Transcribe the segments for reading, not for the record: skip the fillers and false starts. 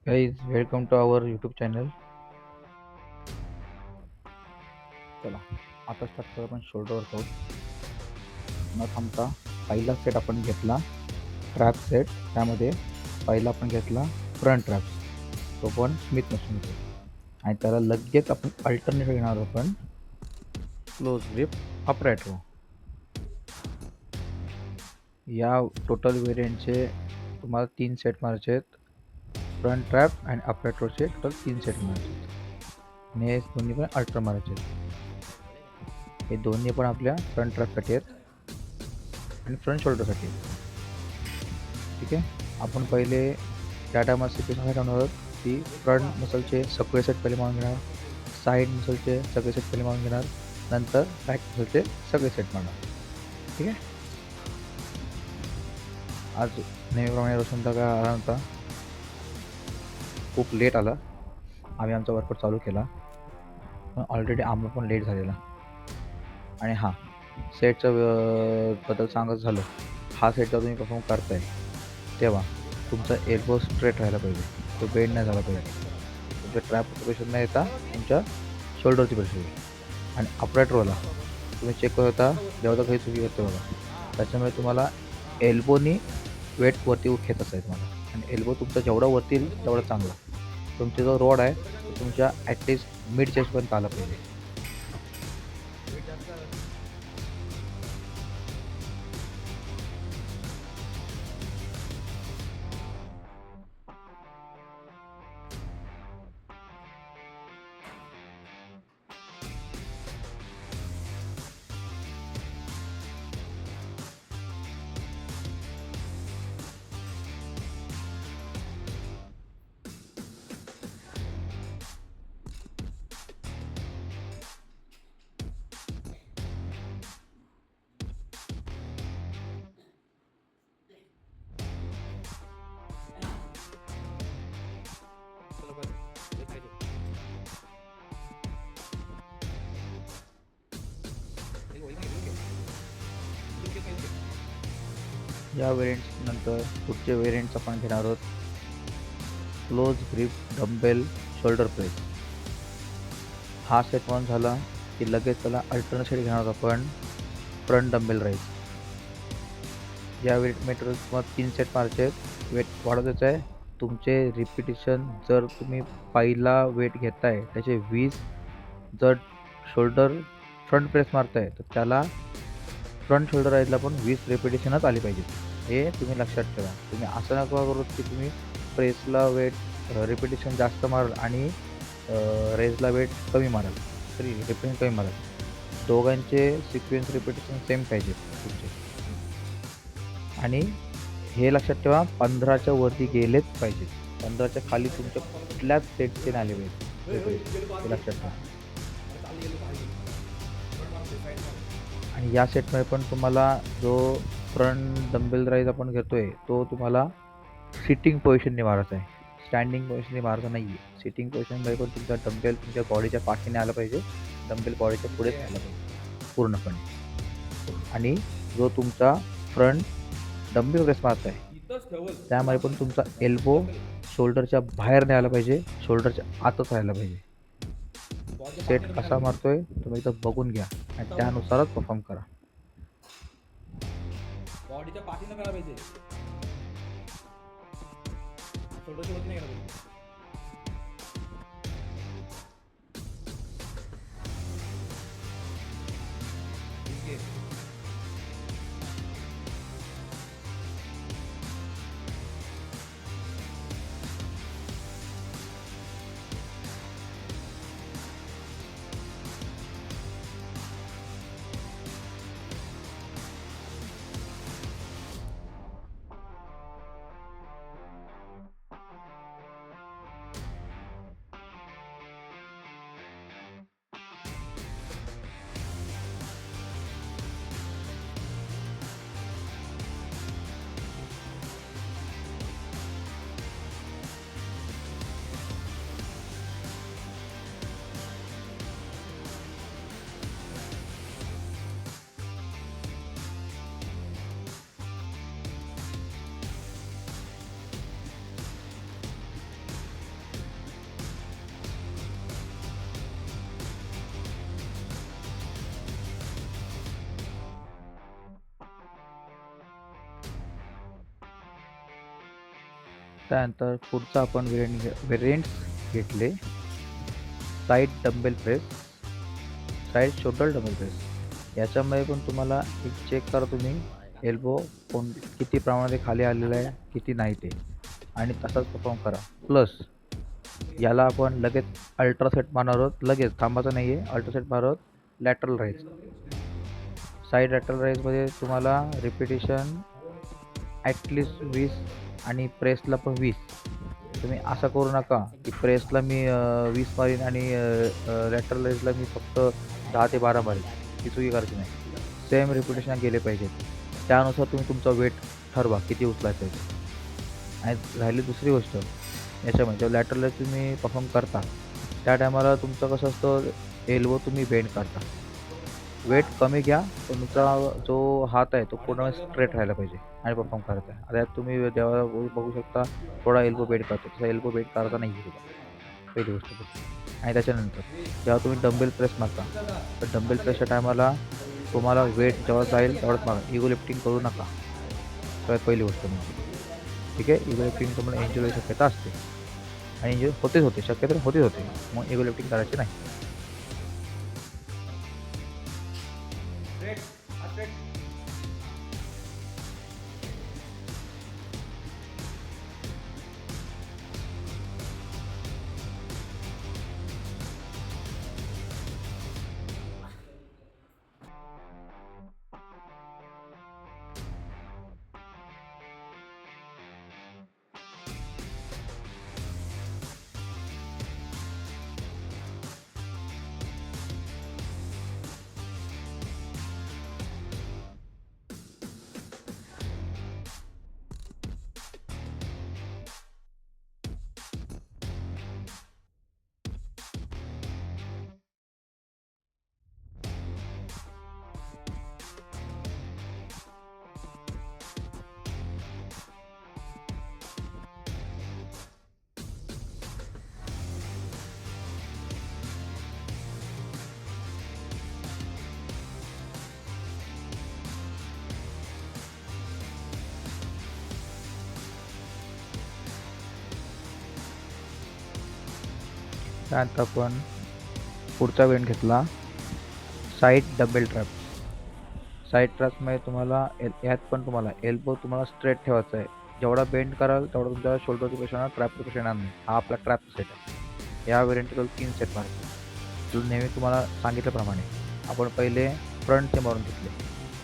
Guys, welcome to our YouTube channel. चला आता start करू आपण शोल्डर वर्कआउट. न थांबता पहिला सेट आपण घेतला ट्रॅप सेट. त्यामध्ये पहिला आपण घेतला फ्रंट ट्रॅप्स, तो पण स्मिथ मशीनमध्ये. आणि त्याला लगेच आपण अल्टरनेट घेणार आपण क्लोज ग्रिप अपराईट रो. या टोटल व्हेरियंटचे तुम्हाला 3 सेट मारायचे आहेत. फ्रंट ट्रॅप आणि अपराईट रोचे टोटल 3 सेट मारायचे आहेत. आणि हे दोन्ही पण अल्टर मारायचे आहेत. हे दोन्ही पण आपल्या फ्रंट ट्रॅपसाठी आहेत आणि फ्रंट शोल्डरसाठी आहेत. ठीक आहे. आपण पहिले त्या टायमात सिच्युएशन ठेवणार आहोत की फ्रंट मसलचे सगळे सेट पहिले मारून घेणार, साईड मसलचे सगळे सेट पहिले मारून घेणार, नंतर बॅक मसलचे सगळे सेट मारणार. ठीक आहे. आज नेहमीप्रमाणे रोशनचा काय आला नव्हता, खूप लेट आला. आम्ही आमचा वर्कआउट चालू केला पण ऑलरेडी आम्ही पण लेट झालेला. आणि हां, सेटचं बद्दल सांगत झालं, हा सेट जर तुम्ही परफॉर्म करताय तेव्हा तुमचा एल्बो स्ट्रेट राहायला पाहिजे, तो बेंड नाही झाला पाहिजे. तुमच्या ट्रॅपवरचं प्रेशर नाही येता तुमच्या शोल्डरची प्रेशर येईल. आणि अपराईट रोला तुम्ही चेक करत होता जेव्हा तर काही चुकी करते बघा, त्याच्यामुळे तुम्हाला एल्बोनी वेट वरती घेत असायचं मला. आणि एल्बो तुमचा जेवढा वरती येईल तेवढा चांगला. तुमचा जो रोड आहे तो तुमच्या ॲटलिस्ट मिड चेस्टपर्यंत आला पाहिजे. या व्हेरियंट्स नंतर पुढचे व्हेरियंट्स आपण घेणार आहोत close grip dumbbell shoulder press. हा सेट ऑन झाला की लगेच त्याला अल्टरनेट सेट घेणार आहोत आपण फ्रंट डम्बेल राईज. या वेट मेटेरियल तुम्हाला 3 सेट मारायचे आहेत. वेट वाढवायचं आहे. तुमचे रिपिटेशन जर तुम्ही पहिला वेट घेताय त्याचे 20, जर शोल्डर फ्रंट प्रेस मारताय तर त्याला फ्रंट शोल्डर राईजला पण 20 रिपिटेशनच आली पाहिजे. हे तुम्ही लक्षात ठेवा. तुम्ही असं नका करू की तुम्ही प्रेसला वेट रिपिटेशन जास्त माराल आणि रेजला वेट कमी माराल, तरी रिपिटेशन कमी माराल. दोघांचे सिक्वेन्स रिपिटेशन सेम पाहिजे तुमचे. आणि हे लक्षात ठेवा, 15च्या वरती गेलेच पाहिजे. 15च्या खाली तुमच्या कुठल्याच सेटचे नाही आले पाहिजे, हे लक्षात ठेवा. आणि या सेटमध्ये पण तुम्हाला जो फ्रंट डम्बेल राईज आपण घेतोय तो तुम्हाला सिटिंग पोझिशनने मारायचा आहे, स्टँडिंग पोझिशनने मारायचा नाही आहे. सिटिंग पोझिशनमध्ये पण तुमचा डम्बेल तुमच्या बॉडीच्या पाठीने आला पाहिजे, डम्बेल बॉडीच्या पुढेच आला पाहिजे पूर्णपणे. आणि जो तुमचा फ्रंट डम्बेल प्रेस मारत आहे त्यामध्ये पण तुमचा एल्बो शोल्डरच्या बाहेर नाही आला पाहिजे, शोल्डरच्या आतच राहायला पाहिजे. सेट कसा मारतोय तुम्ही इथं बघून घ्या आणि त्यानुसारच परफॉर्म करा. बॉडीच्या पाठीनं करायला पाहिजे, शोल्डरच्या वरती नाही करायला पाहिजे. ठीक आहे. त्यानंतर पुढचा आपण व्हेरियंट्स घेतले. Side dumbbell press, side shoulder dumbbell press. याच्यामध्ये पण तुम्हाला एक चेक करा तुम्ही एल्बो किती प्रमाणात खाली आलेला आहे, किती नाही ते, आणि तसाच परफॉर्म करा. प्लस याला आपण लगेच अल्ट्रा सेट मारणार आहोत. लगेच थांबायचं नाही आहे, अल्ट्रा सेट मारत लॅटरल राईज. साईड लॅटरल राईजमध्ये तुम्हाला रिपिटेशन ॲटलिस्ट 20 आणि प्रेसला पण 20. तुम्ही असं करू नका की प्रेसला मी 20 मारीन आणि लॅटरल राईजला मी फक्त 10 ते 12 मारीन. ही चुकी करायची नाही. सेम रिपिटेशन गेले पाहिजेत. त्यानुसार तुम्ही तुमचा वेट ठरवा किती उचलायचं आहे. आणि राहिली दुसरी गोष्ट, याच्यामध्ये जेव्हा लॅटरल राईज तुम्ही परफॉर्म करता त्या टायमाला तुमचं कसं असतं, एल्बो तुम्ही बेंड करता. वेट कमी घ्या, तुमचा जो हात आहे तो पूर्ण स्ट्रेट राहायला पाहिजे आणि परफॉर्म करायचा आहे. आता यात तुम्ही जेव्हा बघू शकता थोडा एल्बो बेंड करतो, तसा एल्बो बेंड करायचा नाही आहे तुला, पहिली गोष्ट बघ. आणि त्याच्यानंतर जेव्हा तुम्ही डंबेल प्रेस मारता तर डंबेल प्रेसच्या टायमाला तुम्हाला वेट जेव्हा जाईल तेवढंच मारा. इगो लिफ्टिंग करू नका, सगळ्यात पहिली गोष्ट म्हणजे. ठीक आहे, इगो लिफ्टिंग तुम्हाला इंजुरी शक्यता असते आणि इंजुरी होते शक्यता होते. मग इगो लिफ्टिंग करायची नाही. स्ट्रेट हात स्ट्रेट. त्यानंतर आपण पुढचा वेट घेतला साईड डबल ट्रॅप. साईड ट्रॅपमध्ये तुम्हाला यात पण तुम्हाला एल्बो तुम्हाला स्ट्रेट ठेवायचा आहे. जेवढा बेंड कराल तेवढा तुमच्या शोल्डरची प्रेशर येणार, ट्रॅपची प्रेशर येणार नाही. हा आपला ट्रॅप सेट आहे. या व्हेरियंटला 3 सेट मारायचे. नेहमी तुम्हाला सांगितल्याप्रमाणे आपण पहिले फ्रंटचे मारून घेतले,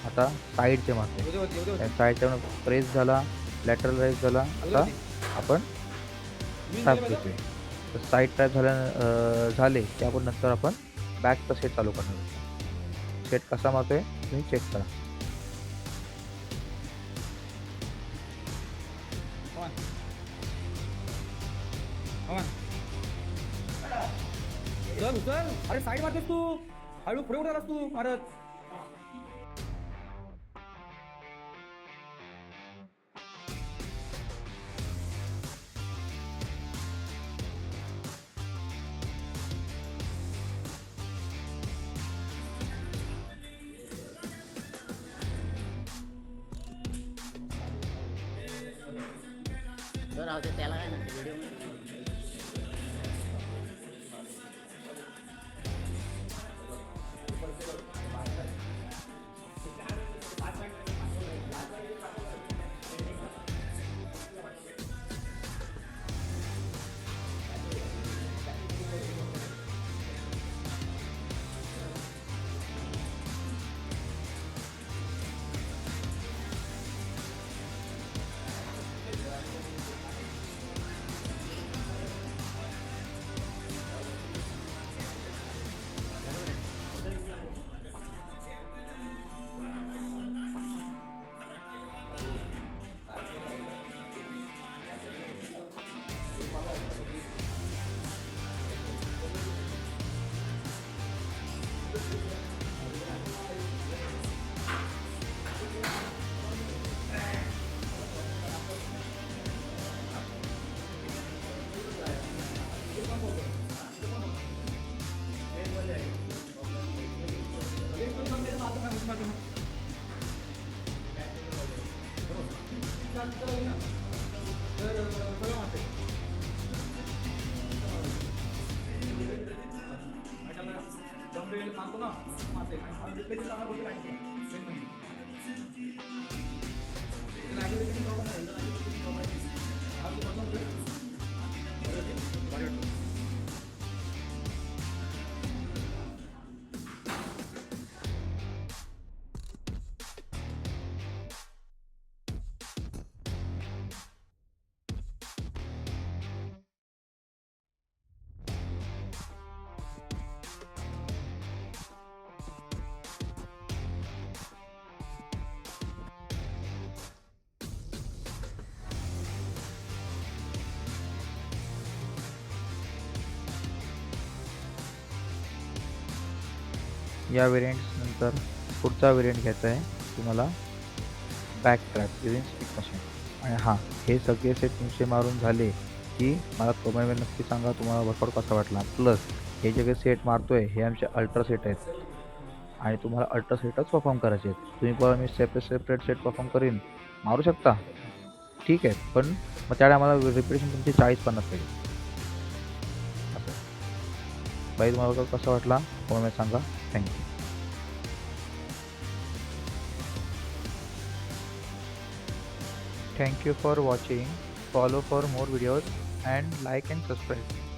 आता साईडचे मारते. साईडच्या प्रेस झाला, लॅटरल राईज झाला, आता आपण ट्रॅप घेतोय. तर साईड ट्रॅप झाले की आपण नंतर आपण बॅकचा सेट चालू करणार आहोत. सेट कसा मारतोय तुम्ही चेक करा. चल अरे साईड मारतेस तू, हळू पुढे उठालास तू मारत. त्याला काय नाही व्हिडिओ. ना मासे आणि रिप्लेसमेंट चांगला गोष्टी काय नाही या व्हेरियंट्स नंतर पुढचा व्हेरियंट घ्यायचा आहे तुम्हाला back trap using stick machine. आणि हां, हे सगळे सेट तुमचे मारून झाले की मला कमेंटमध्ये नक्की सांगा तुम्हाला वर्कआउट कसा वाटला. प्लस हे जे काही सेट मारतोय हे आमचे अल्ट्रा सेट आहेत आणि तुम्हाला अल्ट्रा सेटच परफॉर्म करायचे आहेत. तुम्ही बघा मी सेपरेट सेट परफॉर्म करीन, मारू शकता ठीक आहे, पण मग त्या टायमाला रिपिटेशन तुमची 40-50 पाहिजे. असं बाई तुम्हाला वर्कआउट कसा वाटला कमेंटमध्ये सांगा. Thank you. Thank you for watching. Follow for more videos and like and subscribe.